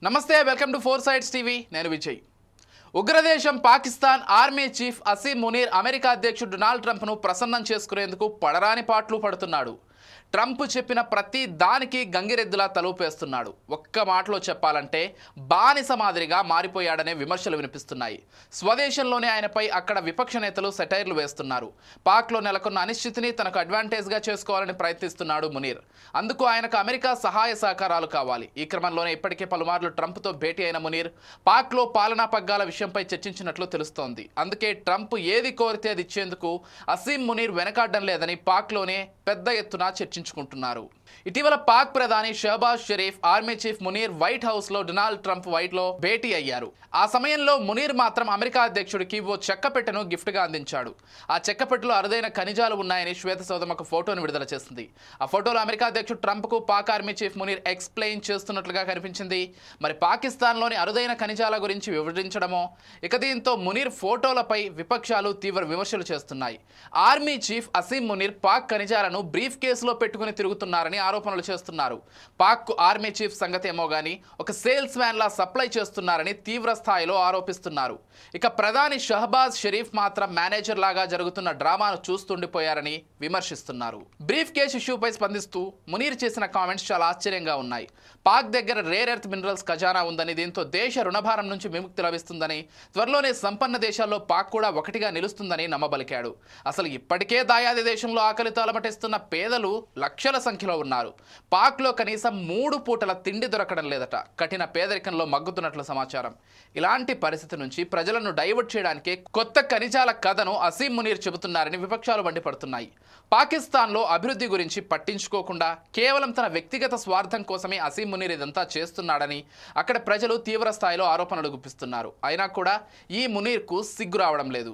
నమస్తే welcome to four sides TV నేను విజయ్ ఉగ్రదేశం Pakistan army chief Asim Munir America అధ్యక్షుడు డొనాల్డ్ ట్రంప్ను ప్రసన్నం చేసుకునేందుకు పడరాని పాట్లు పడుతున్నాడు ట్రంప్ చెప్పిన ప్రతి దానికి గంగిరెద్దులా తలూపేస్తున్నాడు ఒక్క మాటలో చెప్పాలంటే బానిస మాదిరిగా మారిపోయాడనే విమర్శలు వినిపిస్తున్నాయి స్వదేశంలోనే ఆయనపై అక్కడ విపక్ష నేతలు సెటైర్లు వేస్తున్నారు పాక్లో నెలకొన్న అనిశ్చితిని తనకు అడ్వాంటేజ్గా చేసుకోవాలని ప్రయత్నిస్తున్నాడు మునీర్ అందుకు ఆయనకు అమెరికా సహాయ సహకారాలు కావాలి ఈ క్రమంలోనే ఇప్పటికే పలుమార్లు ట్రంప్తో భేటీ అయిన మునీర్ పాక్లో పాలనా పగ్గాల విషయంపై చర్చించినట్లు తెలుస్తోంది అందుకే ట్రంప్ ఏది కోరితే అది ఇచ్చేందుకు అసీం మునీర్ వెనకాడడం లేదని పాక్లోనే పెద్ద ఎత్తున చర్చించుకుంటున్నారు ఇటీవల పాక్ ప్రధాని Shehbaz Sharif army chief Munir white house లో డొనాల్డ్ ట్రంప్ వైట్లో భేటీ అయ్యారు ఆ సమయంలో మునీర్ మాత్రం అమెరికా అధ్యక్షుడికి ఓ చెక్కపెట్టెను గిఫ్ట్ గా అందించాడు ఆ చెక్కపెట్టెలో అరుదైన ఖనిజాలు ఉన్నాయని శ్వేతసౌధం ఒక ఫోటోను విడుదల చేసింది ఆ ఫోటోలో అమెరికా అధ్యక్షుడు ట్రంప్ కు Pak army chief Munir explain చేస్తున్నట్లుగా కనిపించింది మరి పాకిస్తాన్లోని అరుదైన ఖనిజాల గురించి వివరించడమో ఇక దీంతో మునీర్ ఫోటోలపై విపక్షాలు తీవ్ర విమర్శలు చేస్తున్నాయి ఆర్మీ చీఫ్ అసీం మునీర్ పాక్ ఖనిజాలను బ్రీఫ్ కేసులో పెట్టుకుని తిరుగుతున్నారని ఆరోపణలు చేస్తున్నారు పాక్ ఆర్మీ చీఫ్ సంగతి ఏమో గానీ ఒక సేల్స్ మ్యాన్ లా సప్లై చేస్తున్నారని తీవ్ర స్థాయిలో ఆరోపిస్తున్నారు ఇక ప్రధాని షహబాజ్ షరీఫ్ మాత్రం మేనేజర్ లాగా జరుగుతున్న డ్రామాను చూస్తుండిపోయారని విమర్శిస్తున్నారు బ్రీఫ్ కేస్ ఇష్యూపై స్పందిస్తూ మునీర్ చేసిన కామెంట్స్ చాలా ఆశ్చర్యంగా ఉన్నాయి పాక్ దగ్గర రేర్ ఎర్త్ మినరల్స్ ఖజానా ఉందని దీంతో దేశ రుణభారం నుంచి విముక్తి లభిస్తుందని త్వరలోనే సంపన్న దేశాల్లో పాక్ కూడా ఒకటిగా నిలుస్తుందని నమ్మబలికాడు అసలు ఇప్పటికే దాయాది దేశంలో ఆకలితో అలమటిస్తున్న పేదలు లక్షల సంఖ్యలో ఉన్నారు పాక్లో కనీసం 3 పూటల తిండి దొరకడం లేదట కఠిన పేదరికంలో మగ్గుతున్నట్లు సమాచారం ఇలాంటి పరిస్థితి నుంచి ప్రజలను డైవర్ట్ చేయడానికి కొత్త ఖనిజాల కథను అసీం మునీర్ చెబుతున్నారని విపక్షాలు మండిపడుతున్నాయి పాకిస్తాన్లో అభివృద్ధి గురించి పట్టించుకోకుండా కేవలం తన వ్యక్తిగత స్వార్థం కోసమే అసీం మునీర్ ఇదంతా చేస్తున్నాడని అక్కడ ప్రజలు తీవ్ర స్థాయిలో ఆరోపణలు గుప్పిస్తున్నారు అయినా కూడా ఈ మునీర్కు సిగ్గు రావడం లేదు